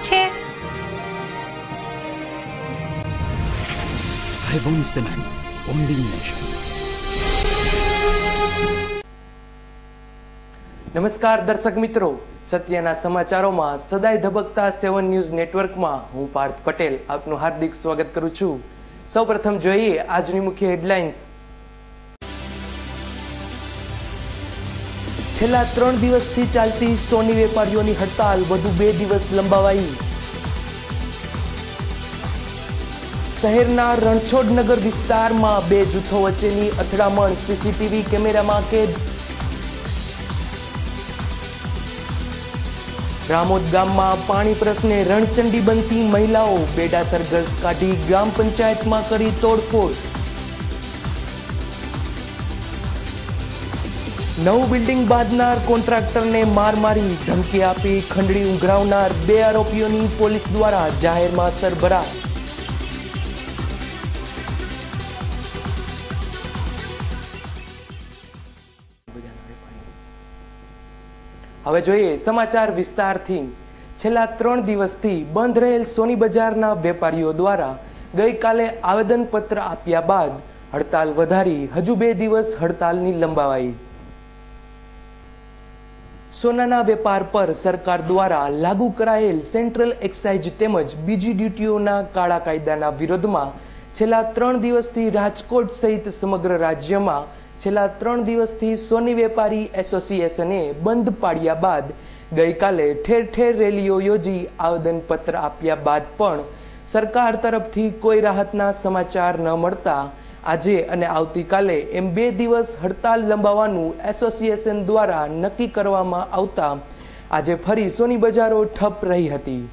છે। Ibon Cement, only nation. નમસ્કાર દર્શક મિત્રો, સત્યના સમાચારોમાં સદાય ધબકતા 7 ન્યૂઝ નેટવર્કમાં હું પાર્થ પટેલ આપનું હાર્દિક સ્વાગત કરું છું। સૌપ્રથમ જોઈએ આજની મુખ્ય હેડલાઇન્સ। છેલ્લા 3 દિવસથી ચાલતી સોની વેપારીઓની હડતાલ વધુ 2 દિવસ લંબાવાઈ। શહેરના રણછોડનગર વિસ્તારમાં 2 જૂથો વચ્ચેની અથડામણ સીસીટીવી કેમેરામાં કેદ। રામોદ ગામમાં પાણી પ્રશ્ને રણચંડી બનતી મહિલાઓ બેડા સરઘસ કાઢી ગ્રામ પંચાયતમાં કરી તોડફોડ। નવું બિલ્ડિંગ બાંધનાર કોન્ટ્રાક્ટરને માર મારી ધમકી આપી ખંડણી ઉઘરાવનાર 2 આરોપીઓની પોલીસ દ્વારા જાહેરમાં સરભરા। હવે જોઈએ સમાચાર વિસ્તારથી। છેલ્લા 3 દિવસથી બંધ રહેલ સોની બજારના વેપારીઓ દ્વારા ગઈકાલે આવેદનપત્ર આપ્યા બાદ હડતાલ વધારી હજુ 2 દિવસ હડતાલની લંબાવાઈ। સોનાના વેપાર પર સરકાર દ્વારા લાગુ કરાયેલ સેન્ટ્રલ એક્સાઇઝ તેમજ બીજી ડ્યુટીઓના કાળા કાયદાના વિરોધમાં છેલ્લા 3 દિવસથી રાજકોટ સહિત સમગ્ર રાજ્યમાં છેલ્લા 3 દિવસથી સોની વેપારી એસોસિએશને બંધ પાડ્યા બાદ ગઈકાલે ઠેર ઠેર રેલીઓ યોજી આવેદનપત્ર આપ્યા બાદ પણ સરકાર તરફથી કોઈ રાહતના સમાચાર ન મળતા આજે અને આવતીકાલે એમ 2 દિવસ હડતાલ લંબાવવાનું એસોસિએશન દ્વારા નક્કી કરવામાં આવતા આજે ફરી સોની બજારો ઠપ રહી હતી।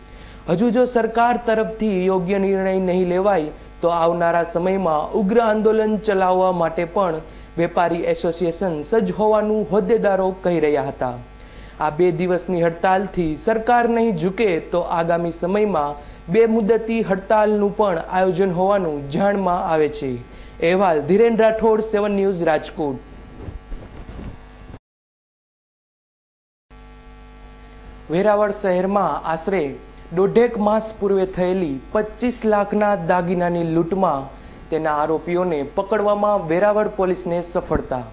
હજુ જો સરકાર તરફથી યોગ્ય નિર્ણય નહીં લેવાય તો આવનારા સમયમાં ઉગ્ર આંદોલન ચલાવવા માટે પણ વેપારી એસોસિએશન સજ્જ હોવાનું હોદ્દેદારો કહી રહ્યા હતા। આ 2 દિવસની હડતાલથી સરકાર નહીં ઝૂકે તો આગામી સમયમાં 2 મુદતી હડતાલનું પણ આયોજન હોવાનું જાણમાં આવે છે। અહેવાલ ધીરેન રાઠોડ, 7 ન્યૂઝ, રાજકોટ। વેરાવળ શહેરમાં આશરે 1.5 માસ પૂર્વે થયેલી 25 લાખના દાગીનાની લૂંટમાં તેના આરોપીઓને પકડવામાં વેરાવળ પોલીસને સફળતા।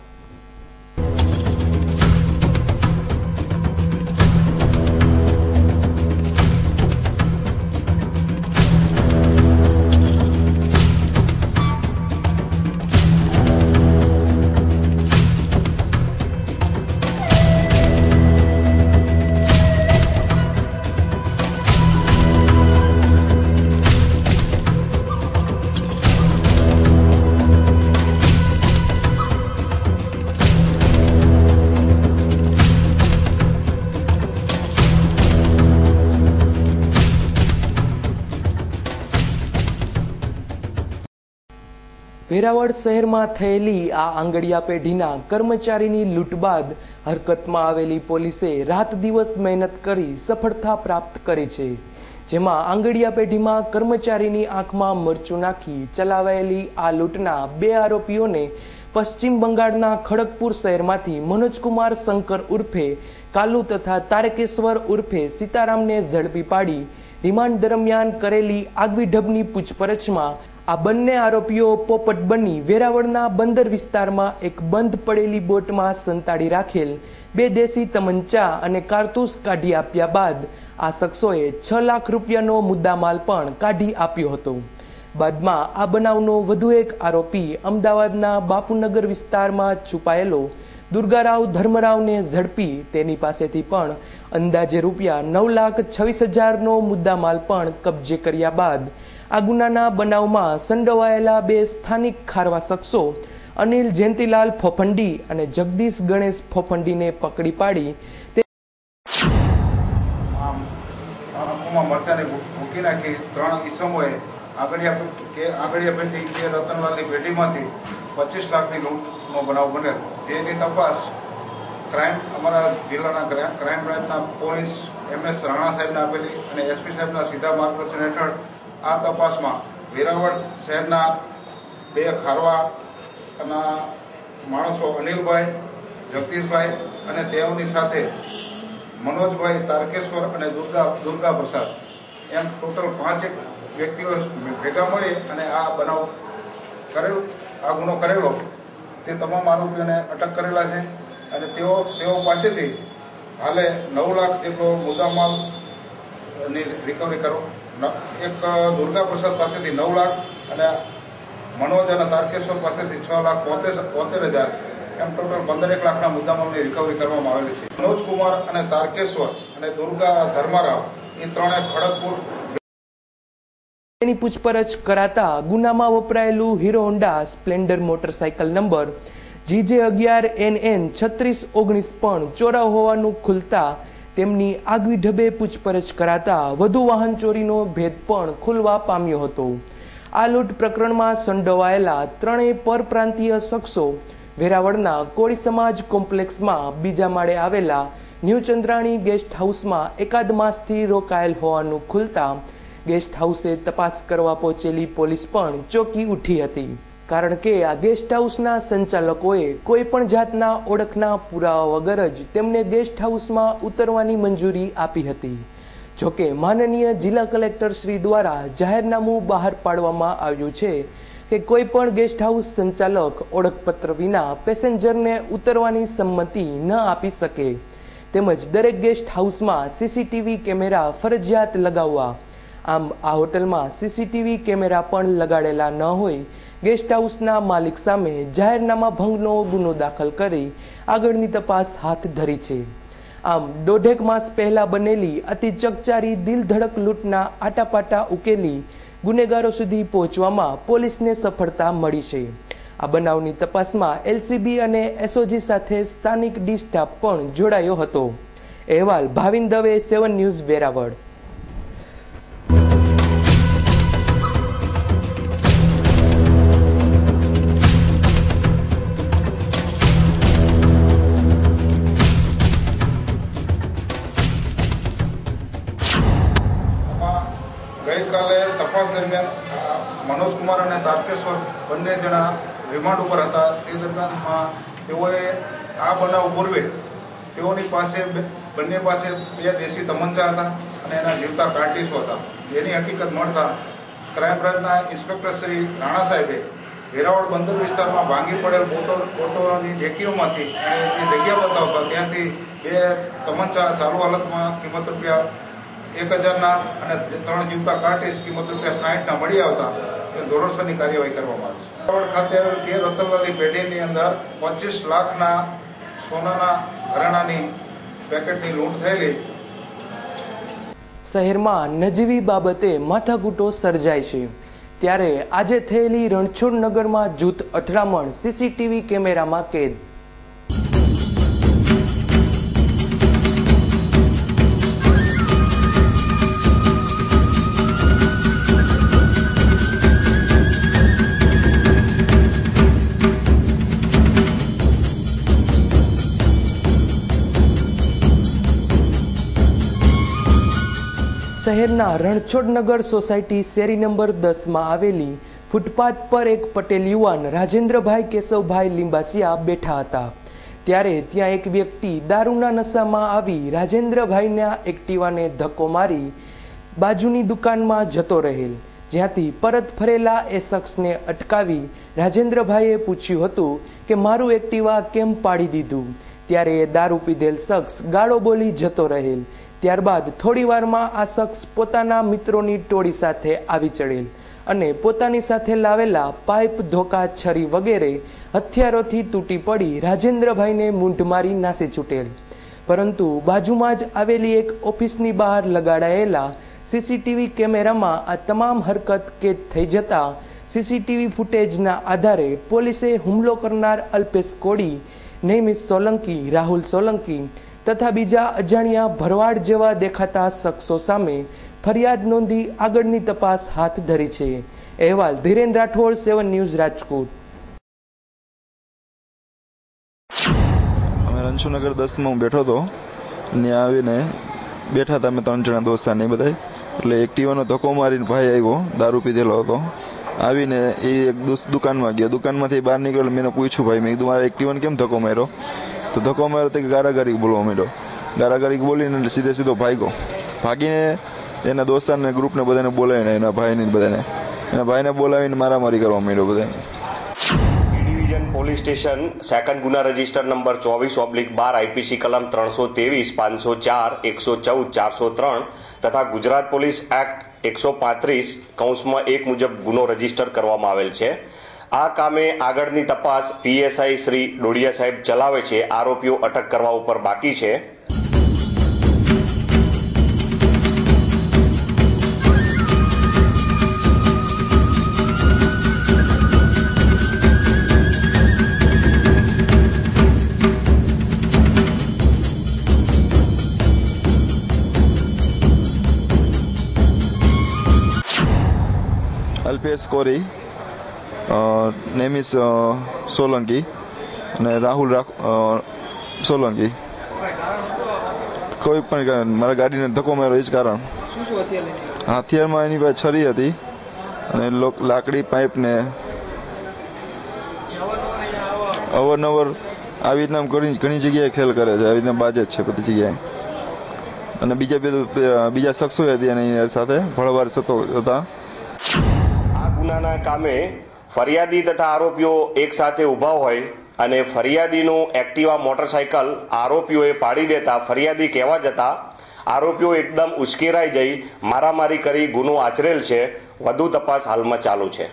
વેરાવળ શહેરમાં થયેલી આ આંગડિયા પેઢીના કર્મચારીની લૂંટ બાદ હરકતમાં આવેલી પોલીસે રાત દિવસ મહેનત કરી સફળતા પ્રાપ્ત કરી છે। જેમાં આંગડિયા પેઢીમાં કર્મચારીની આંખમાં મરચું નાખી ચલાવાયેલી આ લૂંટના 2 આરોપીઓને પશ્ચિમ બંગાળના ખડગપુર શહેરમાંથી મનોજકુમાર શંકર ઉર્ફે કાલુ તથા તારકેશ્વર ઉર્ફે સીતારામને ઝડપી પાડી રિમાન્ડ દરમિયાન કરેલી આગવી ઢબની પૂછપરછમાં આ બંને આરોપીઓ પોપટ બની વેરાવળના બંદર વિસ્તારમાં એક બંધ પડેલી બોટમાં સંતાડી રાખેલ 2 દેશી તમંચા અને કારતૂસ કાઢી આપ્યા બાદ આ શખ્સોએ 6 લાખ રૂપિયાનો મુદ્દામાલ પણ કાઢી આપ્યો હતો। બાદમાં આ બનાવનો વધુ એક આરોપી અમદાવાદના બાપુનગર વિસ્તારમાં છુપાયેલો દુર્ગારાવ ધર્મરાવને ઝડપી તેની પાસેથી પણ અંદાજે રૂપિયા 9,26,000નો મુદ્દામાલ પણ કબજે કર્યા બાદ આ ગુનાના બનાવમાં સંડોવાયેલા 2 સ્થાનિક ખારવા શખ્સો અનિલ જયંતિલાલ ફોફંડી અને જગદીશ ગણેશ ફોફંડીને પકડી પાડી મરચાને મૂકી નાખી 3 ઈસમોએ આંગડિયા પેઢી કે રતનલાલની પેઢીમાંથી 25 લાખની લૂંટનો બનાવ બનેલ। તેની તપાસ અમારા જિલ્લાના ક્રાઇમ બ્રાન્ચના પોલીસ MS રાણા સાહેબને આપેલી અને SP સાહેબના સીધા માર્ગદર્શન હેઠળ આ તપાસમાં વેરાવળ શહેરના 2 ખારવાના માણસો અનિલભાઈ, જગદીશભાઈ અને તેઓની સાથે મનોજભાઈ તારકેશ્વર અને દુર્ગા પ્રસાદ એમ ટોટલ 5 વ્યક્તિઓ ભેગા મળી અને આ બનાવ કરેલો, આ ગુનો કરેલો તે તમામ આરોપીઓને અટક કરેલા છે અને તેઓ પાસેથી હાલે 9 લાખ જેટલો મુદ્દામાલની રિકવરી કરો. એક દુર્ગા પ્રસાદ પાસેથી 9 લાખ અને મનોજ અને તારકેશ્વર પાસેથી 6,72,000 એમ ટોટલ 15 લાખના મુદ્દામાલની રિકવરી કરવામાં આવેલી છે. મનોજ કુમાર અને તારકેશ્વર અને દુર્ગા ધર્મારાવ એ ત્રણે ખડગપુર તેની પૂછપરછ કરાતા ગુનામાં વપરાયેલું Hero Honda Splendor motorcycle number GJ11NN 3619 પણ ચોરાવ હોવાનું ખુલતા તેમની આગવી ઢબે પૂછપરછ કરાતા વધુ વાહન ચોરીનો ભેદ પણ ખુલવા પામ્યો હતો. આ લૂંટ પ્રકરણમાં સંડોવાયેલા ત્રણેય પરપ્રાંતીય શખ્સો વેરાવળના કોળી સમાજ કોમ્પ્લેક્સમાં બીજા માળે આવેલા ન્યૂ ચંદ્રાણી ગેસ્ટ હાઉસમાં એકાદ માસથી રોકાયેલ હોવાનું ખુલતા ગેસ્ટ હાઉસે તપાસ કરવા પહોંચેલી પોલીસ પણ ચોંકી ઉઠી હતી. કારણ કે આ ગેસ્ટ હાઉસના સંચાલકોએ કોઈ પણ જાતના ઓળખના પુરાવા વગર જ તેમને ગેસ્ટ હાઉસમાં ઉતરવાની મંજૂરી આપી હતી. જોકે માનનીય જિલ્લા કલેક્ટર શ્રી દ્વારા જાહેરનામું બહાર પાડવામાં આવ્યું છે કે કોઈ પણ ગેસ્ટ હાઉસ સંચાલક ઓળખપત્ર વિના પેસેન્જરને ઉતરવાની સંમતિ ન આપી શકે. તેમજ દરેક ગેસ્ટ હાઉસમાં CCTV કેમેરા ફરજિયાત લગાવવા. આમ આ હોટલમાં CCTV કેમેરા પણ લગાડેલા ન હોય ગેસ્ટ હાઉસના માલિક સામે જાહેરનામા ભંગનો ગુનો દાખલ કરી આગળની તપાસ હાથ ધરી છે. આમ 1.5 માસ પહેલા બનેલી અતિ ચકચારી દિલધડક લૂંટના આટાપાટા ઉકેલી ગુનેગારો સુધી પહોંચવામાં પોલીસને સફળતા મળી છે. આ બનાવની તપાસમાં LCB અને SOG સાથે સ્થાનિક ડી સ્ટાફ પણ જોડાયો હતો. અહેવાલ ભાવિન દવે, 7 ન્યૂઝ, વેરાવળ. ગઈકાલે તપાસ દરમિયાન મનોજ કુમાર અને તારકેશ્વર બંને જણા રિમાન્ડ ઉપર હતા. તે દરમિયાનમાં તેઓએ આ બનાવ પૂર્વે તેઓની પાસે બંને પાસે 2 દેશી તમંચા હતા અને એના જીવતા કાર્ટીસો હતા. એની હકીકત મળતા ક્રાઇમ બ્રાન્ચના ઇન્સ્પેક્ટર શ્રી રાણા સાહેબે વેરાવળ બંદર વિસ્તારમાં ભાંગી પડેલ બોટોની ડેકીઓમાંથી એ જગ્યા બતાવતા ત્યાંથી 2 તમંચા ચાલુ હાલતમાં કિંમત રૂપિયા 1,000ના અને 3 જીવતા કાર્ટીસ કિંમત રૂપિયા 60ના મળી આવતા ધોરણસરની કાર્યવાહી કરવામાં આવી છે. વેરાવળ ખાતે આવેલ કે રતનલાલની પેઢીની અંદર 25 લાખના સોનાના ઘરેણાની પેકેટની લૂંટ થયેલી. શહેરમાં નજીવી બાબતે માથાકૂટો સર્જાય છે ત્યારે આજે થયેલી રણછોડનગરમાં જૂથ અથડામણ CCTV કેમેરામાં કેદ. શહેરના રણછોડનગર સોસાયટી શેરી નંબર 10માં આવેલી ફૂટપાથ પર એક પટેલ યુવાન રાજેન્દ્રભાઈ કેશવભાઈ લીંબાસિયા બેઠા હતા. ત્યારે ત્યાં એક વ્યક્તિ દારૂના નશામાં આવી રાજેન્દ્રભાઈના એક્ટિવાને ધક્કો મારી બાજુની દુકાનમાં જતો રહેલ. જ્યાંથી પરત ફરેલા એ શખ્સને અટકાવી રાજેન્દ્રભાઈએ પૂછ્યું હતું કે મારું એક્ટિવા કેમ પાડી દીધું. ત્યારે એ દારૂ પીધેલ શખ્સ ગાળો બોલી જતો રહેલ. ત્યારબાદ થોડી વારમાં આ શખ્સ પોતાના મિત્રોની ટોળી સાથે આવી ચડેલ અને પોતાની સાથે લાવેલા પાઇપ, ધોકા, છરી વગેરે હથિયારોથી તૂટી પડી રાજેન્દ્રભાઈને મૂંઢ મારી નાસી છૂટેલ. પરંતુ બાજુમાં જ આવેલી એક ઓફિસની બહાર લગાડાયેલા CCTV કેમેરામાં આ તમામ હરકત કેદ થઈ જતા CCTV ફૂટેજના આધારે પોલીસે હુમલો કરનાર અલ્પેશ કોડી, નૈમિષ સોલંકી, રાહુલ સોલંકી તથા બીજા અજાણ્યા ભરવાડ જેવા દેખાતા શખ્સો સામે ફરિયાદ નોંધી આગળની તપાસ હાથ ધરી છે. અહેવાલ ધીરેન રાઠોડ, 7 ન્યૂઝ, રાજકોટ. અમે રણછોડનગર 10માં હું બેઠો હતો. ત્યાં આવીને બેઠા હતા અમે 3 જણા દોસ્ત ને બધા. એટલે એક્ટિવાનો ધક્કો મારીને ભાઈ આવ્યો, દારૂ પીધેલો હતો. આવીને એ એક દુકાનમાં ગયો. દુકાનમાંથી બહાર નીકળ્યો. મેં પૂછ્યું ભાઈ, મેં કીધું મારા એક્ટિવાને કેમ ધક્કો માર્યો? તો ધક્કો માર્યો તો ગારાગારી બોલવા માંડ્યો. ગારાગારી બોલીને સીધો ભાગ્યો. ભાગીને એના દોસ્તારને ગ્રુપને બધાને બોલાવીને એના ભાઈને બોલાવીને મારામારી કરવા માંડ્યો બધાને. ડિવિઝન પોલીસ સ્ટેશન સેકન્ડ ગુના રજિસ્ટર નંબર 24/12 આઈપીસી કલમ 323, 504, 114, 403 તથા ગુજરાત પોલીસ એક્ટ 135(1) મુજબ ગુનો રજીસ્ટર કરવામાં આવેલ છે. આ કામે આગળની તપાસ પીએસઆઈ શ્રી ડોડિયા સાહેબ ચલાવે છે. આરોપીઓ અટક કરવા ઉપર બાકી છે. અલ્પેશ કોરી, નેમિસ સોલંકી અને રાહુલ સોલંકી. કોઈ પણ મારા ગાડીને ધક્કો માર્યો એ જ કારણ. હથિયારમાં એની પાસે છરી હતી અને લાકડી પાઇપ ને અવારનવાર આવી રીતના ઘણી જગ્યાએ ખેલ કરે છે. આવી રીતના બાજે જ છે બધી જગ્યાએ. અને બીજા શખ્સો હતી અને એની સાથે ભળવાર હતા. આ ગુનાના કામે ફરિયાદી તથા આરોપીઓ એક સાથે ઊભા હોય અને ફરિયાદીનું એક્ટિવા મોટરસાયકલ આરોપીઓએ પાડી દેતા ફરિયાદી કહેવા જતા આરોપીઓ એકદમ ઉશ્કેરાઈ જઈ મારામારી કરી ગુનો આચરેલ છે. વધુ તપાસ હાલમાં ચાલુ છે.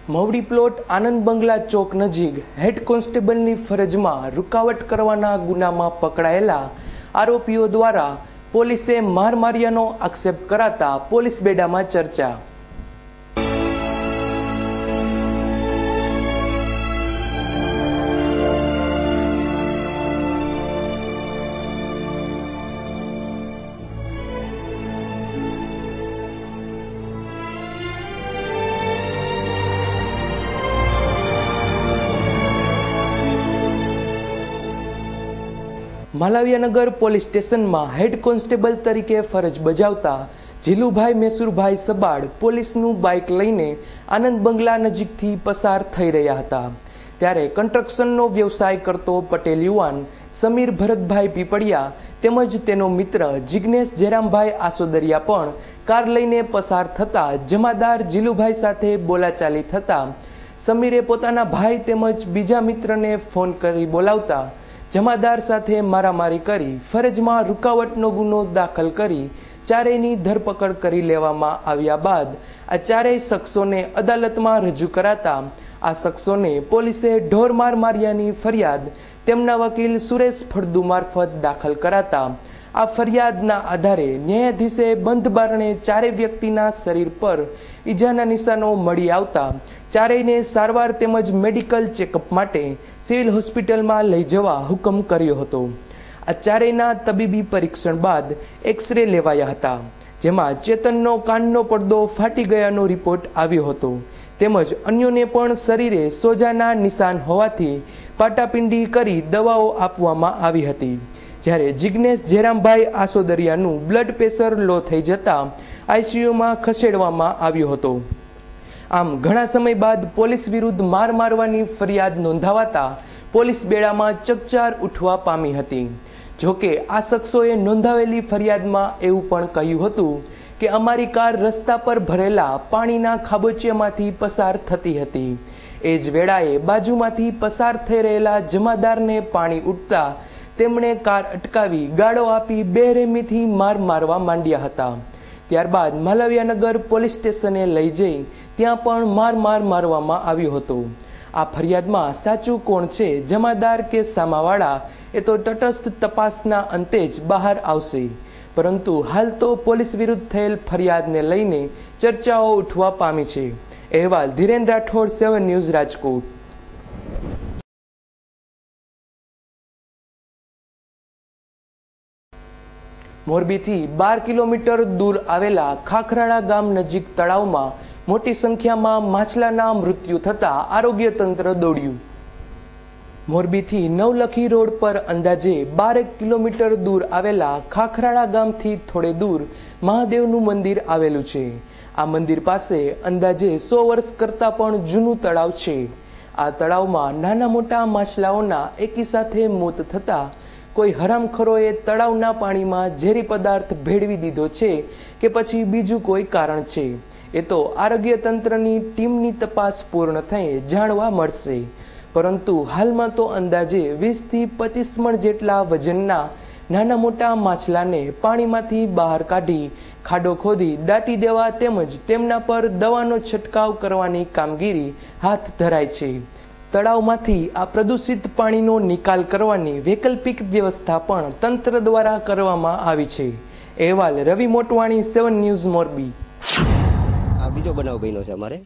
મવડી પ્લોટ આનંદ બંગલા ચોક નજીક હેડ કોન્સ્ટેબલની ફરજમાં રૂકાવટ કરવાના ગુનામાં પકડાયેલા આરોપીઓ દ્વારા પોલીસે માર માર્યાનો આક્ષેપ કરાતા પોલીસ બેડામાં ચર્ચા. માલવિયાનગર પોલીસ સ્ટેશનમાં હેડ કોન્સ્ટેબલ તરીકે ફરજ બજાવતા જીલુભાઈ મેસુરભાઈ સબાડ પોલીસનું બાઇક લઈને આનંદ બંગલા નજીકથી પસાર થઈ રહ્યા હતા. ત્યારે કન્સ્ટ્રક્શનનો વ્યવસાય કરતો પટેલ યુવાન સમીર ભરતભાઈ પીપળિયા તેમજ તેનો મિત્ર જિગ્નેશ જેરામભાઈ આસોદરિયા પણ કાર લઈને પસાર થતા જમાદાર જીલુભાઈ સાથે બોલાચાલી થતા સમીરે પોતાના ભાઈ તેમજ બીજા મિત્રને ફોન કરી બોલાવતા જમાદાર સાથે મારામારી કરી ફરજમાં રૂકાવટનો ગુનો દાખલ કરી ચારેયની ધરપકડ કરી લેવામાં આવ્યા બાદ આ ચારેય શખ્સોને અદાલતમાં રજૂ કરાતા આ શખ્સોને પોલીસે ઢોરમાર માર્યાની ફરિયાદ તેમના વકીલ સુરેશ ફળદુ મારફત દાખલ કરાતા આ ફરિયાદના આધારે ન્યાયાધીશે બંધ બારણે ચારેય વ્યક્તિના શરીર પર ઈજાના નિશાનો મળી આવતા ચારેયને સારવાર તેમજ મેડિકલ ચેકઅપ માટે સિવિલ હોસ્પિટલમાં લઈ જવા હુકમ કર્યો હતો. આ ચારેયના તબીબી પરીક્ષણ બાદ એક્સરે લેવાયા હતા, જેમાં ચેતનનો કાનનો પડદો ફાટી ગયાનો રિપોર્ટ આવ્યો હતો. તેમજ અન્યોને પણ શરીરે સોજાના નિશાન હોવાથી પાટાપિંડી કરી દવાઓ આપવામાં આવી હતી. જ્યારે જિગ્નેશ જેરામભાઈ આસોદરિયાનું બ્લડ પ્રેશર લો થઈ જતા આઈસીયુમાં ખસેડવામાં આવ્યો હતો. આમ ઘણા સમય બાદ પોલીસ વિરુદ્ધ માર મારવાની ફરિયાદ નોંધાવાતા પોલીસ બેડામાં ચકચાર ઉઠવા પામી હતી. જોકે આ શખ્સોએ નોંધાવેલી ફરિયાદમાં એવું પણ કહ્યું હતું કે અમારી કાર રસ્તા પર ભરેલા પાણીના ખાબોચિયામાંથી પસાર થતી હતી. એ જ વેળાએ બાજુમાંથી પસાર થઈ રહેલા જમાદારને પાણી ઉઠતા તેમણે કાર અટકાવી ગાળો આપી બેરહેમીથી માર મારવા માંડ્યા હતા. ત્યારબાદ માલવિયાનગર પોલીસ સ્ટેશને લઈ જઈ ત્યાં પણ મારવામાં આવ્યો હતો. આ ફરિયાદમાં સાચું કોણ છે, જમાદાર કે સામાવાળા, એ તો તટસ્થ તપાસના અંતે જ બહાર આવશે. પરંતુ હાલ તો પોલીસ વિરુદ્ધ થયેલ ફરિયાદને લઈને ચર્ચાઓ ઉઠવા પામી છે. અહેવાલ ધીરેન રાઠોડ, 7 ન્યૂઝ, રાજકોટ. મોરબીથી 12 કિલોમીટર દૂર આવેલા ખાખરાળા ગામ નજીક તળાવમાં મોટી સંખ્યામાં માછલાના મૃત્યુ થતા આરોગ્ય તંત્ર દોડ્યું. મોરબીથી નવલખી રોડ પર અંદાજે 12 કિલોમીટર દૂર આવેલા ખાખરાળા ગામથી થોડે દૂર મહાદેવનું મંદિર આવેલું છે. આ મંદિર પાસે અંદાજે 100 વર્ષ કરતાં પણ જૂનું તળાવ છે. આ તળાવમાં નાના મોટા માછલાઓના એકી સાથે મોત થતા કોઈ હરામખોરોએ તળાવના પાણીમાં ઝેરી પદાર્થ ભેળવી દીધો છે કે પછી બીજું કોઈ કારણ છે એ તો આરોગ્ય તંત્રની ટીમની તપાસ પૂર્ણ થઈ જાણવા મળશે. પરંતુ હાલમાં તો અંદાજે 20 થી 25 મણ જેટલા વજનના નાના મોટા માછલાને પાણીમાંથી બહાર કાઢી ખાડો ખોદી દાટી દેવા તેમજ તેમના પર દવાનો છંટકાવ કરવાની કામગીરી હાથ ધરાય છે. તળાવમાંથી આ પ્રદૂષિત પાણીનો નિકાલ કરવાની વૈકલ્પિક વ્યવસ્થા પણ તંત્ર દ્વારા કરવામાં આવી છે. અહેવાલ રવિ મોટવાણી, 7 ન્યૂઝ, મોરબી. આ બીજો બનાવ બન્યો છે અમારે,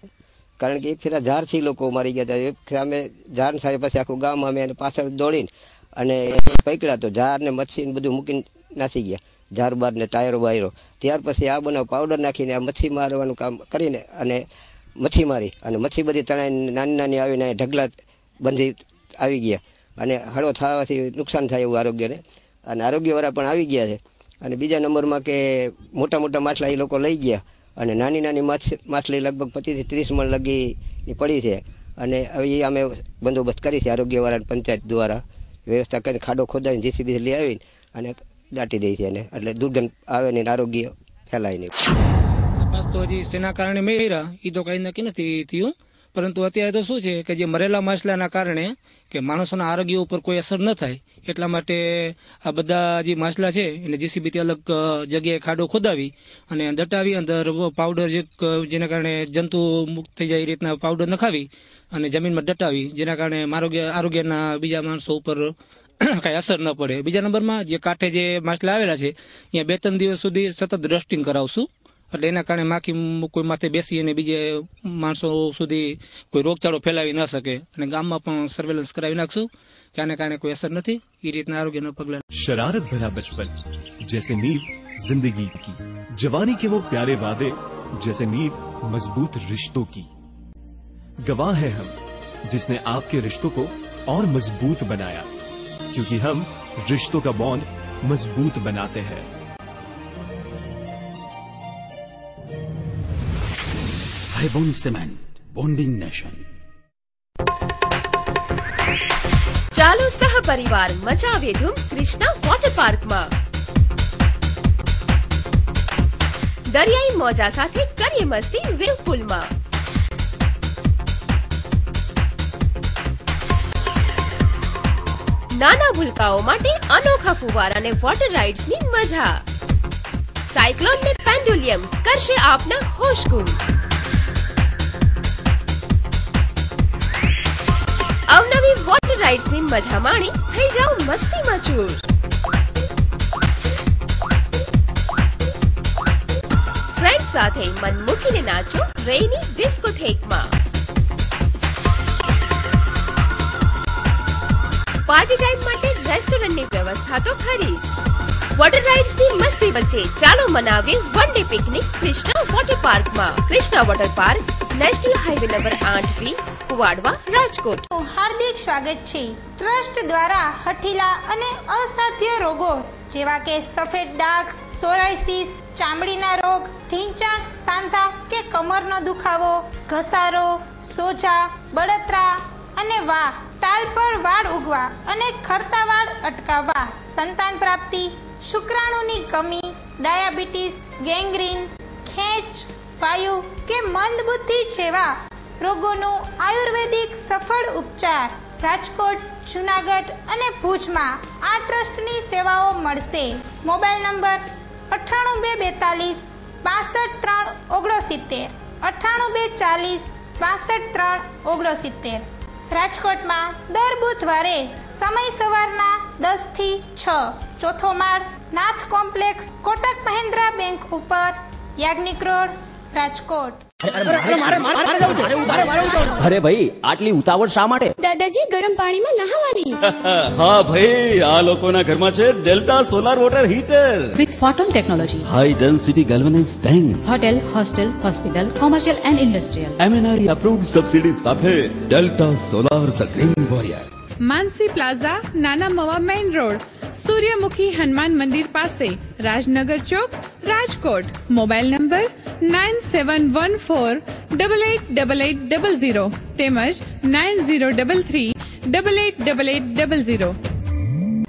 કારણ કે એક ફેરા ઝાડથી લોકો મારી ગયા હતા. અમે ઝાડ સાથે પછી આખું ગામ અમે એને પાછળ દોડીને અને પકડ્યા તો ઝાડ ને મચ્છી બધું મૂકીને નાસી ગયા, ઝાડ બાર ને ટાયરો બાયરો. ત્યાર પછી આ બનાવ પાવડર નાખીને આ મચ્છી મારવાનું કામ કરીને અને મચ્છી મારી અને મચ્છી બધી તણાઈને નાની નાની આવીને ઢગલા બંધી આવી ગયા અને હળો થવાથી નુકસાન થાય એવું આરોગ્યને, અને આરોગ્યવાળા પણ આવી ગયા છે. અને બીજા નંબરમાં કે મોટા મોટા માછલા એ લોકો લઈ ગયા અને નાની નાની માછલી લગભગ 25 થી 30 મણ લગી પડી છે. અને હવે અમે બંદોબસ્ત કરી છે આરોગ્યવાળા પંચાયત દ્વારા વ્યવસ્થા કરીને ખાડો ખોદાવીને જીસીબી લઈ આવીને અને દાટી દે છે, અને એટલે દુર્ગંધ આવે ને આરોગ્ય ફેલાય નહીં. તપાસ તો હજી શેના કારણે મેળવ્યા એ તો કઈ નક્કી નથી થયું, પરંતુ અત્યારે તો શું છે કે જે મરેલા માછલાના કારણે કે માણસોના આરોગ્ય ઉપર કોઈ અસર ન થાય એટલા માટે આ બધા જે માછલા છે એને જીસીબીથી અલગ જગ્યાએ ખાડો ખોદાવી અને દટાવી અંદર પાવડર જેના કારણે જંતુ મુક્ત થઈ જાય એ રીતના પાવડર નખાવી અને જમીનમાં દટાવી, જેના કારણે આરોગ્યના બીજા માણસો ઉપર કઈ અસર ન પડે. બીજા નંબરમાં જે કાંઠે જે માછલા આવેલા છે અહીંયા 2-3 દિવસ સુધી સતત ડસ્ટિંગ કરાવશું, એટલે એના કારણે માખી કોઈ માથે બેસી અને બીજે માણસો સુધી કોઈ રોગચાળો ફેલાવી ન શકે. અને ગામમાં પણ સર્વેલન્સ કરાવી નાખશું કે આને કારણે કોઈ અસર નથી એ રીતના આરોગ્યના પગલા. शरारत भरा बचपन जैसे नींव जिंदगी की, जवानी के वो प्यारे वादे जैसे नींव मजबूत रिश्तों की. गवाह है हम जिसने आपके रिश्तों को और मजबूत बनाया, क्योंकि हम रिश्तों का बॉन्ड मजबूत बनाते हैं. Haibon Cement, bonding nation. ચાલો સહપરિવાર મચાવીએ ધૂમ કૃષ્ણા વોટર પાર્કમાં. દરિયાઈ મોજા સાથે કરીએ મસ્તી વેવ પુલમાં. નાના ભૂલકાઓ માટે અનોખા ફુવારા અને વોટર રાઇડ્સની મજા. સાયક્લોન ને પેન્ડુલિયમ કરશે આપના હોશ ગુમ. અવનવી વોટર રાઇડ્સની મજા માણી થઈ જાઓ મસ્તીમાં ચૂર. ફ્રેન્ડ સાથે મન મૂકીને નાચો રેની ડિસ્કોથેકમાં. પાર્ટી ટાઈમ માટે રેસ્ટોરન્ટની વ્યવસ્થા તો ખરી. વોટર રાઇડ્સની મસ્તી વચ્ચે ચાલો મનાવીએ one day picnic Krishna water પાર્કમાં. Krishna water park, national highway number 8B, Kuvadva, Rajkot. હાર્દિક સ્વાગત છે. ટ્રસ્ટ દ્વારા હઠીલા અને અસાધ્ય રોગો જેવા કે સફેદ ડાઘ, સોરાયસિસ, ચામડીના રોગ, ઢીંચાણ, સાંધા કે કમરનો દુખાવો, ઘસારો, સોજા, બળતરા અને ટાલ પર વાળ ઉગવા અને ખરતા વાળ અટકાવવા, સંતાન પ્રાપ્તિ, શુક્રાણુની કમી, ડાયાબિટીસ, ગેંગ્રીન, ખેંચ, વાયુ કે મંદબુદ્ધિ જેવા રોગોનું આયુર્વેદિક સફળ ઉપચાર રાજકોટ, જૂનાગઢ અને ભુજમાં આ ટ્રસ્ટની સેવાઓ મળશે. Mobile number 98242 65369, 98240 65369. રાજકોટમાં દર બુધવારે સમય સવારના 10 થી 6. ચોથો માળ, નાથ કોમ્પ્લેક્સ, કોટક મહિન્દ્રા બેંક ઉપર, યાજ્ઞિક રોડ, રાજકોટ. અરે ભાઈ આટલી ઉતાવળ શા માટે? દાદાજી ગરમ પાણીમાં નહાવાની. હા ભાઈ, આ લોકોના ઘરમાં છે Delta solar water heater with photon technology, high density galvanized tank, hotel, hostel, hospital, commercial and industrial, MNRE approved subsidy સાથે Delta solar the green warrior. Mansi plaza, Nana Mava main road, Suryamukhi Hanuman Mandir પાસે, રાજનગર ચોક, રાજકોટ. મોબાઈલ નંબર 9714888800 તેમજ 9033888800.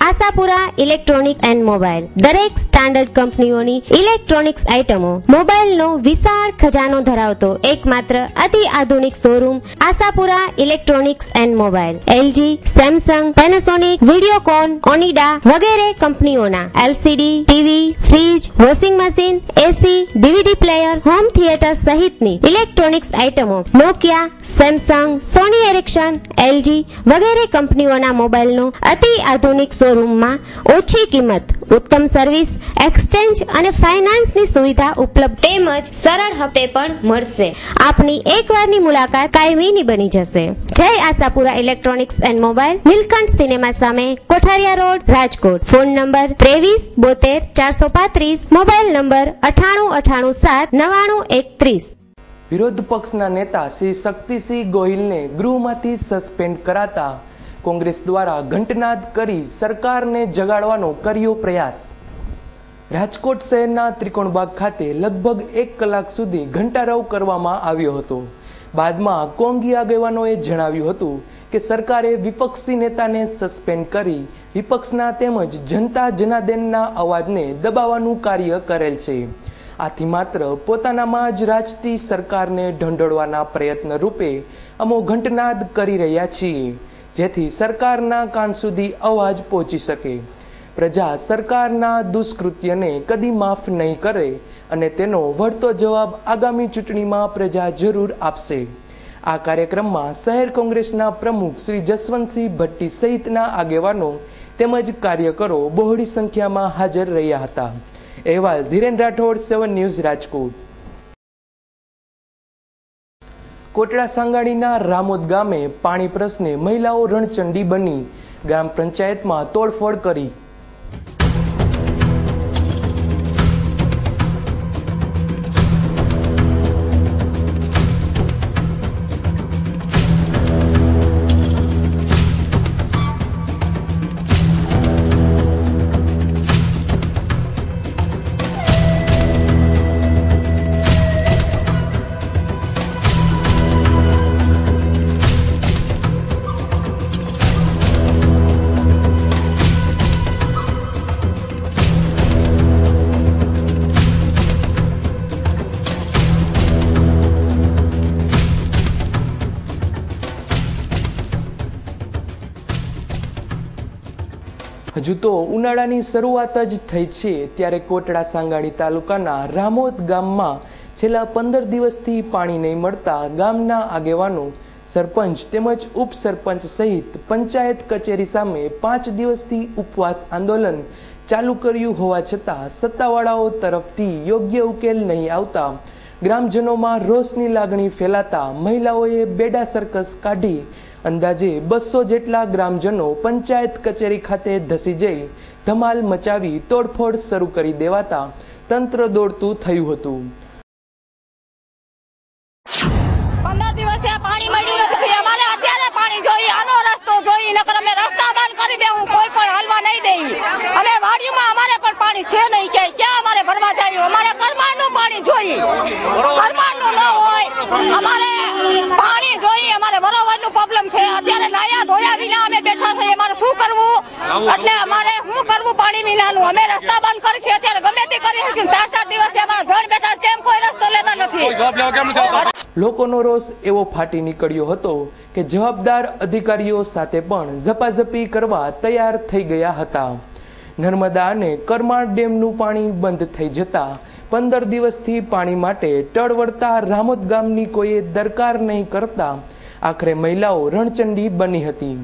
આશાપુરા ઇલેક્ટ્રોનિક એન્ડ મોબાઈલ દરેક standard કંપનીઓની electronics આઇટમો મોબાઈલનો વિશાળ ખજાનો ધરાવતો એકમાત્ર અતિ આધુનિક showroom Ashapura electronics and mobile LG, Samsung, Panasonic, Videocon, Onida વગેરે કંપનીઓના LCD, TV, fridge, washing machine, AC, DVD player, home theatre સહિતની ઇલેક્ટ્રોનિક્સ આઇટમો Nokia, Samsung, Sony Ericsson, LG વગેરે કંપનીઓના મોબાઈલનો અતિ આધુનિક શોરૂમમાં ઓછી કિંમત, ઉત્તમ સર્વિસ, એક્સચેન્જ અને ફાઇનાન્સની સુવિધા ઉપલબ્ધ તેમજ સરળ હપ્તે પણ મળશે. આપની એકવારની મુલાકાત કાયમીની બની જશે. Jai Ashapura electronics and mobile, Nilkanth cinema સામે, Kothariya road, Rajkot. Phone number 23 72 435, mobile number 9898 7 99 31. વિરોધ પક્ષના નેતા શ્રી શક્તિસિંહ ગોહિલને ગૃહમાંથી સસ્પેન્ડ કરાતા કોંગ્રેસ દ્વારા ઘંટનાદ કરી સરકારને જગાડવાનો કર્યો પ્રયાસ. રાજકોટ શહેરના ત્રિકોણબાગ ખાતે લગભગ 1 કલાક સુધી ઘંટારવ કરવામાં આવ્યો હતો. બાદમાં કોંગી આગેવાનોએ જણાવ્યું હતું કે સરકારે વિપક્ષી નેતાને સસ્પેન્ડ કરી વિપક્ષના તેમજ જનતા જનાર્દનના અવાજને દબાવવાનું કાર્ય કરેલ છે. આથી માત્ર પોતાનામાં જ રાજતી સરકારને ઢંઢોળવાના પ્રયત્ન રૂપે અમો ઘંટનાદ કરી રહ્યા છીએ, જેથી સરકારના કાન સુધી અવાજ પહોંચી શકે. પ્રજા સરકારના દુષ્કૃત્યને કદી માફ નહીં કરે અને તેનો વળતો જવાબ આગામી ચૂંટણીમાં પ્રજા જરૂર આપશે. આ કાર્યક્રમમાં શહેર કોંગ્રેસના પ્રમુખ શ્રી જસવંતસિંહ ભટ્ટી સહિતના આગેવાનો તેમજ કાર્યકરો બહોળી સંખ્યામાં હાજર રહ્યા હતા. અહેવાલ ધીરેન રાઠોડ, 7 ન્યૂઝ, રાજકોટ. કોટડા સાંગાણીના રામોદ ગામે પાણી પ્રશ્ને મહિલાઓ રણચંડી બની, ગ્રામ પંચાયતમાં તોડફોડ કરી. હજુ તો ઉનાળાની શરૂઆત જ થઈ છે ત્યારે કોટડા સાંગાણી તાલુકાના રામોદ ગામમાં છેલ્લા 15 દિવસથી પાણી નહીં મળતા ગામના આગેવાનો, સરપંચ તેમજ ઉપસરપંચ સહિત પંચાયત કચેરી સામે 5 દિવસથી ઉપવાસ આંદોલન ચાલુ કર્યું હોવા છતાં સત્તાવાળાઓ તરફથી યોગ્ય ઉકેલ નહીં આવતા ગ્રામજનોમાં રોષની લાગણી ફેલાતા મહિલાઓએ બેડા સર્કસ કાઢી અંદાજે 200 જેટલા ગ્રામજનો પંચાયત કચેરી ખાતે ધસી જઈ ધમાલ મચાવી તોડફોડ શરૂ કરી દેવાતા તંત્ર દોડતું થયું હતું. 15 દિવસથી પાણી મળ્યું નથી. અમારે અત્યારે પાણી જોઈએ, આનો રસ્તો જોઈએ, નકર અમે રસ્તા બંધ કરી દેવું, કોઈ પણ હાલવા નહીં દઈ. અને વાડીમાં અમારે પણ પાણી છે નહીં, ક્યાં અમારે ભરવા જાય? અમારે કરમાનું પાણી જોઈએ, કરમાનું ન હોય, અમારે પાણી જોઈએ, અમારે બરોબરનું પ્રોબ્લેમ છે. અત્યારે નાયા ધોયા વિના અમે બેઠા છીએ, અમારે શું કરવું? એટલે અમારે શું કરવું પાણી વિનાનું? અમે રસ્તા બંધ કરીશું, અત્યારે ગમે તે કરી 4-4 દિવસથી અમારા જણ બેઠા છે, કેમ કોઈ રસ્તો લેતા નથી? લોકોનો રોષ એવો ફાટી નીકળ્યો હતો કે જવાબદાર અધિકારીઓ સાથે પણ ઝપાઝપી કરવા તૈયાર થઈ ગયા હતા. નર્મદા અને કરમાળ ડેમનું પાણી બંધ થઈ જતા 15 દિવસથી પાણી માટે ટળવળતા રામોદ ગામની કોઈએ દરકાર નહીં કરતા આખરે મહિલાઓ રણચંડી બની હતી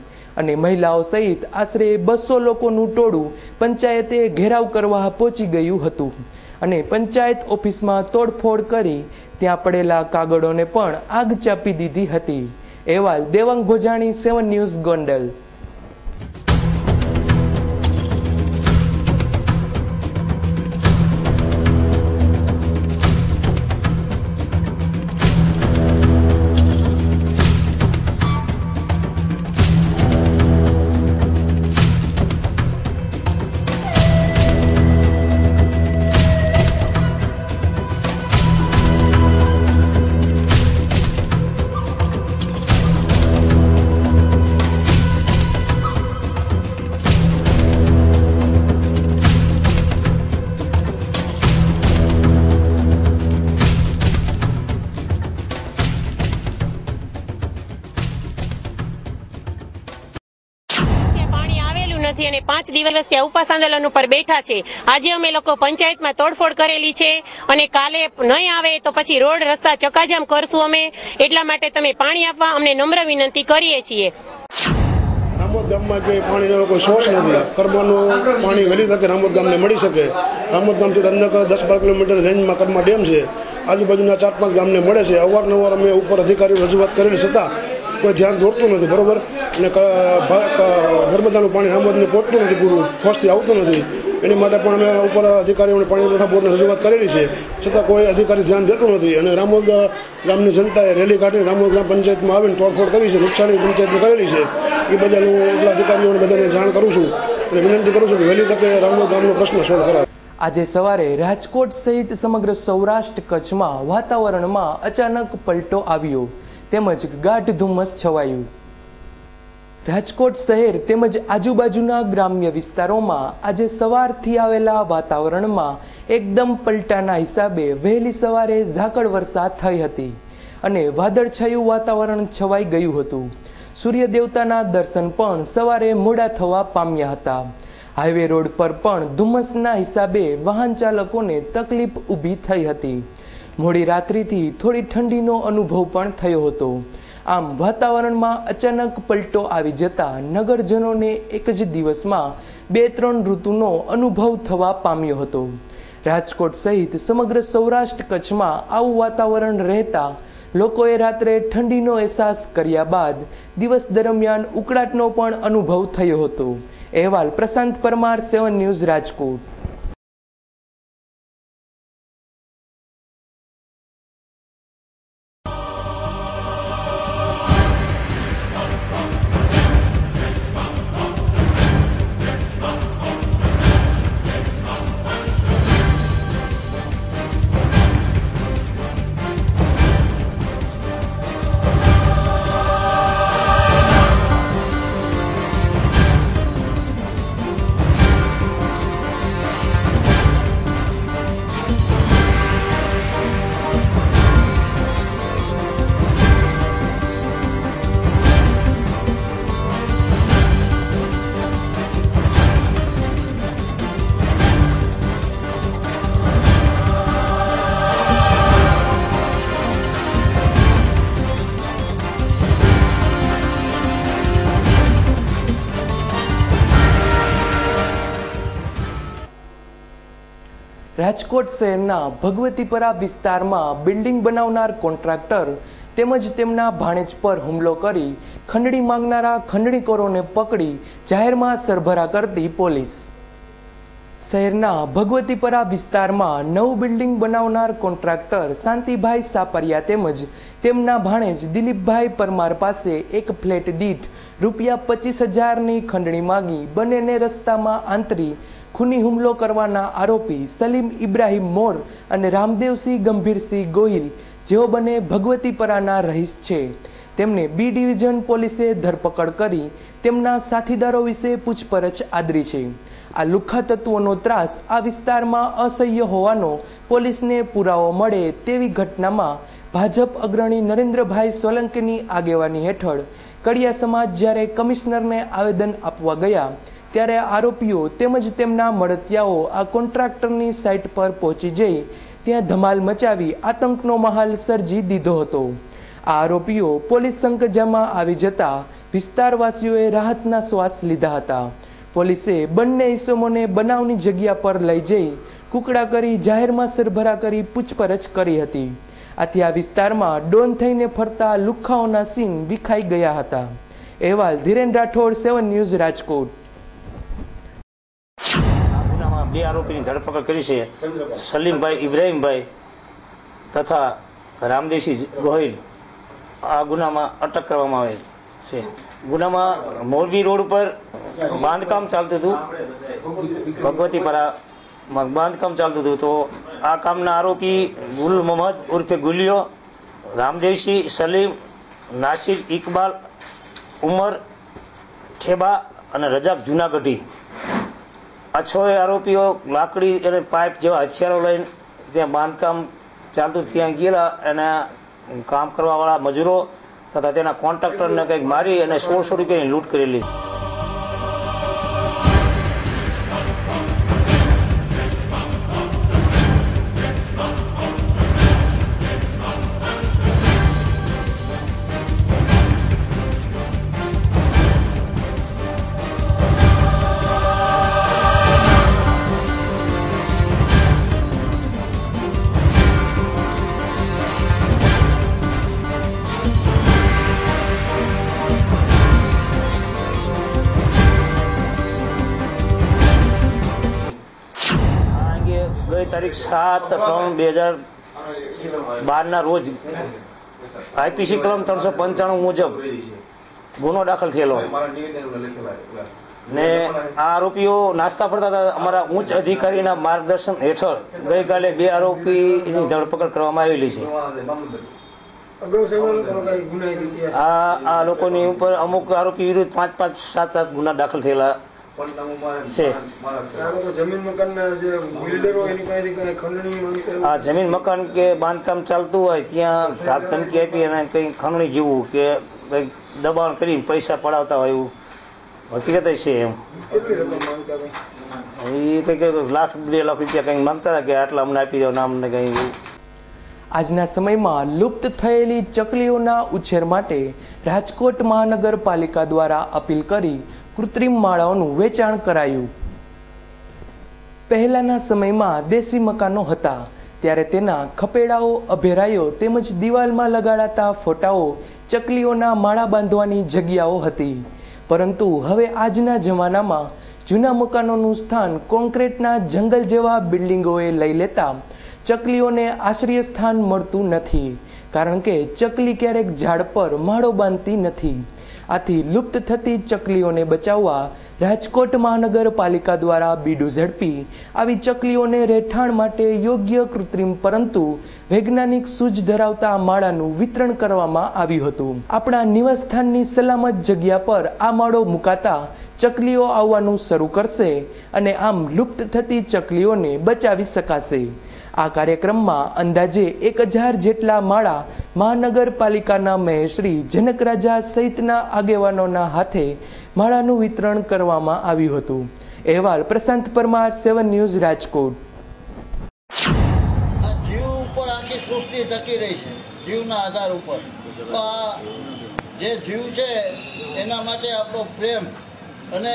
અને મહિલાઓ સહિત આશરે 200 લોકોનું ટોળું પંચાયતે ઘેરાવ કરવા પહોંચી ગયું હતું અને પંચાયત ઓફિસમાં તોડફોડ કરી ત્યાં પડેલા કાગળોને પણ આગ ચાપી દીધી હતી. અહેવાલ દેવાંગ ભોજાણી, 7 ન્યૂઝ, ગોંડલ. અને 5 દિવસીય ઉપવાસ આંદોલન ઉપર બેઠા છે. આજે અમે લોકો પંચાયતમાં તોડફોડ કરેલી છે અને કાલે નહીં આવે તો પછી રોડ રસ્તા ચકાજામ કરશું અમે. એટલા માટે તમે પાણી આપવા અમને નમ્ર વિનંતી કરીએ છીએ. રામોદ ગામમાં કોઈ પાણીનો કોઈ સોર્સ નથી. કર્માનું પાણી વહેલી તકે રામોદ ગામને મળી શકે. રામોદ ગામથી અંદર 10-12 કિલોમીટર રેન્જમાં કર્મા ડેમ છે. આજુબાજુના 4-5 ગામને મળે છે. અવારનવાર અમે ઉપર અધિકારીઓ રજૂઆત કરેલી છતાં કોઈ ધ્યાન દોરતું નથી. બરોબર, અને નર્મદાનું પાણી રામોદને પહોંચતું નથી, પૂરું ફોર્સથી આવતું નથી. એની માટે પણ અમે ઉપર અધિકારીઓને પાણી પુરવઠા બોર્ડને રજૂઆત કરેલી છે, છતાં કોઈ અધિકારી ધ્યાન દેતું નથી. અને રામોદ ગામની જનતાએ રેલી કાઢીને રામોદ ગ્રામ પંચાયતમાં આવીને તોડફોડ કરી છે, નુકસાની પંચાયતને કરેલી છે. એ બદલ હું એટલા અધિકારીઓને બધાને જાણ કરું છું અને વિનંતી કરું છું કે વહેલી તકે રામોદ ગામનો પ્રશ્ન સોલ્વ કરાવે. આજે સવારે રાજકોટ સહિત સમગ્ર સૌરાષ્ટ્ર કચ્છમાં વાતાવરણમાં અચાનક પલટો આવ્યો તેમજ ગાઢ ધુમ્મસ છવાયું. રાજકોટ શહેર તેમજ આજુબાજુના ગ્રામ્ય વિસ્તારોમાં આજે સવારથી આવેલા વાતાવરણમાં એકદમ પલટાના હિસાબે વહેલી સવારે ઝાકળ વર્ષા થઈ હતી અને વાદળછાયું વાતાવરણ છવાઈ ગયું હતું. સૂર્ય દેવતાના દર્શન પણ સવારે મોડા થવા પામ્યા હતા. હાઈવે રોડ પર પણ ધુમ્મસના હિસાબે વાહન ચાલકોને તકલીફ ઊભી થઈ હતી. મોડી રાત્રિથી થોડી ઠંડીનો અનુભવ પણ થયો હતો. આમ વાતાવરણમાં અચાનક પલટો આવી જતા નગરજનોને એક જ દિવસમાં 2-3 ઋતુનો અનુભવ થવા પામ્યો હતો. રાજકોટ સહિત સમગ્ર સૌરાષ્ટ્ર કચ્છમાં આવું વાતાવરણ રહેતા લોકોએ રાત્રે ઠંડીનો અહેસાસ કર્યા બાદ દિવસ દરમિયાન ઉકળાટનો પણ અનુભવ થયો હતો. અહેવાલ પ્રશાંત પરમાર, 7 ન્યૂઝ, રાજકોટ. રાજકોટ શહેરના ભગવતીપરા વિસ્તારમાં બિલ્ડિંગ બનાવનાર કોન્ટ્રાક્ટર તેમજ તેમના ભાણેજ પર હુમલો કરી ખંડણી માંગનારા ખંડણીખોરોને પકડી જાહેરમાં સરભરા કરતી પોલીસ. શહેરના ભગવતીપરા વિસ્તારમાં નવું બિલ્ડિંગ બનાવનાર કોન્ટ્રાક્ટર શાંતિભાઈ સાપરિયા તેમજ તેમના ભાણેજ દિલીપભાઈ પરમાર પાસે એક ફ્લેટ દીઠ ₹25,000ની ખંડણી માંગી બંનેને રસ્તામાં આંતરી ખૂની હુમલો કરવાના આરોપી સલીમ ઇબ્રાહિમ મોર અને રામદેવસિંહ ગંભીરસિંહ ગોહિલ, જેઓ બંને ભગવતીપરાના રહીશ છે, તેમને બી ડિવિઝન પોલીસે ધરપકડ કરી તેમના સાથીદારો વિશે પૂછપરછ આદરી છે. આ લુખ્ખા તત્વોનો ત્રાસ આ વિસ્તારમાં અસહ્ય હોવાનો પોલીસને પુરાવો મળે તેવી ઘટનામાં ભાજપ અગ્રણી નરેન્દ્રભાઈ સોલંકીની આગેવાની હેઠળ કડિયા સમાજ જ્યારે કમિશનરને આવેદન આપવા ગયા ત્યારે આરોપીઓ તેમજ તેમના મળતિયાઓ આ કોન્ટ્રાક્ટરની સાઇટ પર પહોંચી જઈ ત્યાં ધમાલ મચાવી આતંકનો માહોલ સર્જી દીધો હતો. આ આરોપીઓ પોલીસ સંકજામાં આવી જતા વિસ્તારવાસીઓએ રાહતના શ્વાસ લીધા હતા. પોલીસે બંને ઇસમોને બનાવની જગ્યા પર લઈ જઈ કુકડા કરી જાહેરમાં સરભરા કરી પૂછપરછ કરી હતી. આથી આ વિસ્તારમાં ડોન થઈને ફરતા લુખ્ખાઓના સીન વિખાઈ ગયા હતા. અહેવાલ ધીરેન રાઠોડ, 7 ન્યૂઝ, રાજકોટ. 2 આરોપીની ધરપકડ કરી છે. સલીમભાઈ ઇબ્રાહીમભાઈ તથા રામદેવસિંહ ગોહિલ આ ગુનામાં અટક કરવામાં આવે છે. ગુનામાં મોરબી રોડ ઉપર બાંધકામ ચાલતું હતું, ભગવતીપરામાં બાંધકામ ચાલતું હતું. તો આ કામના આરોપી ગુલ મોહમ્મદ ઉર્ફે ગુલિયો, રામદેવસિંહ, સલીમ, નાસિર ઇકબાલ, ઉમર ઠેબા અને રજાક જુનાગઢી, આ 6 આરોપીઓ લાકડી અને પાઇપ જેવા હથિયારો લઈને ત્યાં બાંધકામ ચાલતું ત્યાં ગયેલા અને કામ કરવાવાળા મજૂરો તથા તેના કોન્ટ્રાક્ટરને કંઈક મારી અને 1600 રૂપિયાની લૂંટ કરેલી. તારીખ 7/3/2012 રોજ IPC કલમ 395 મુજબ ગુનો દાખલ થયેલો ને આ આરોપીઓ નાસ્તા ફરતા હતા. અમારા ઉચ્ચ અધિકારીના માર્ગદર્શન હેઠળ ગઈકાલે 2 આરોપીની ધરપકડ કરવામાં આવેલી છે. આ લોકોની ઉપર અમુક આરોપી વિરુદ્ધ 5, 7 ગુના દાખલ થયેલા છે. આ જમીન મકાન કે બાંધકામ ચાલતું હોય ત્યાં ધમકી આપી અને કઈ ખંડણી જેવું કે કઈ દબાણ કરીને પૈસા પડાવતા હોય એવું હકીકત છે. એમ એ કઈક 1 લાખ 2 લાખ રૂપિયા કઈક માંગતા હતા કે આટલા અમને આપી દો નામ ને કઈ. આજના સમયમાં લુપ્ત થયેલી ચકલીઓના ઉછેર માટે રાજકોટ મહાનગરપાલિકા દ્વારા અપીલ કરી કૃત્રિમ માળાઓનું વેચાણ કરાયું. પહેલાના સમયમાં દેશી મકાનો હતા ત્યારે તેના ખપેડાઓ, અભેરાયો તેમજ દિવાલમાં લગાડાતા ફોટાઓ ચકલીઓના માળા બાંધવાની જગ્યાઓ હતી. પરંતુ હવે આજના જમાનામાં જૂના મકાનોનું સ્થાન કોન્ક્રીટના જંગલ જેવા બિલ્ડિંગોએ લઈ લેતા ચકલીઓને આશ્રય સ્થાન મળતું નથી, કારણ કે ચકલી ક્યારેક ઝાડ પર માળો બાંધતી નથી. આથી લુપ્ત થતી ચકલીઓને બચાવવા રાજકોટ મહાનગરપાલિકા દ્વારા બીડું ઝડપી આવી ચકલીઓને રહેઠાણ માટે યોગ્ય કૃત્રિમ પરંતુ વૈજ્ઞાનિક સૂઝ ધરાવતા માળાનું વિતરણ કરવામાં આવ્યું હતું. આપણા નિવાસસ્થાનની સલામત જગ્યા પર આ માળો મુકાતા ચકલીઓ આવવાનું શરૂ કરશે અને આમ લુપ્ત થતી ચકલીઓને બચાવી શકાશે. આ કાર્યક્રમમાં અંદાજે 1000 જેટલા માળા મહાનગરપાલિકાના મેયરશ્રી જનકરાજા સહિતના આગેવાનોના હાથે માળાનું વિતરણ કરવામાં આવ્યું હતું. અહેવાલ પ્રશાંત પરમાર, 7 ન્યૂઝ, રાજકોટ. જીવ ઉપર આખી સૃષ્ટિ ટકી રહી છે, જીવના આધાર ઉપર. તો આ જે જીવ છે એના માટે આપણો પ્રેમ અને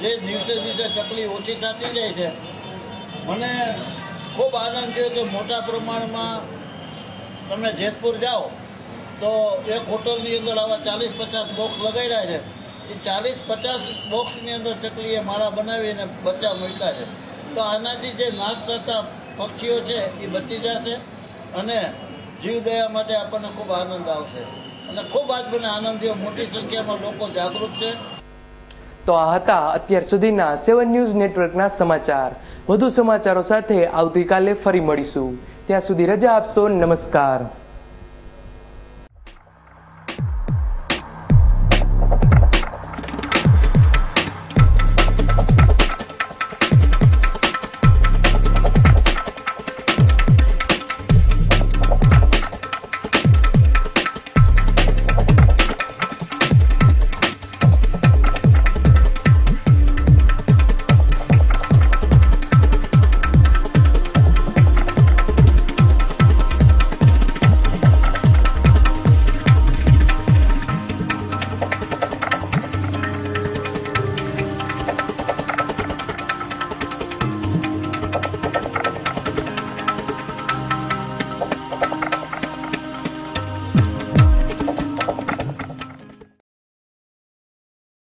જે દિવસે દિવસે તકલીફ ઓછી થતી જાય છે. મને ખૂબ આનંદ થયો કે મોટા પ્રમાણમાં તમે જેતપુર જાઓ તો એક હોટલની અંદર આવા 40-50 બોક્સ લગાડ્યા છે. એ 40-50 બોક્સની અંદર ચકલીએ માળા બનાવીને બચ્ચા મૂક્યા છે. તો આનાથી જે નાશ થતા પક્ષીઓ છે એ બચી જશે અને જીવદયા માટે આપણને ખૂબ આનંદ આવશે અને ખૂબ આજ મને આનંદ થયો. મોટી સંખ્યામાં લોકો જાગૃત છે. તો આ હતા અત્યાર સુધીના 7 ન્યૂઝ નેટવર્કના સમાચાર. વધુ સમાચારો સાથે આવતીકાલે ફરી મળીશું. ત્યાં સુધી રજા આપશો. નમસ્કાર.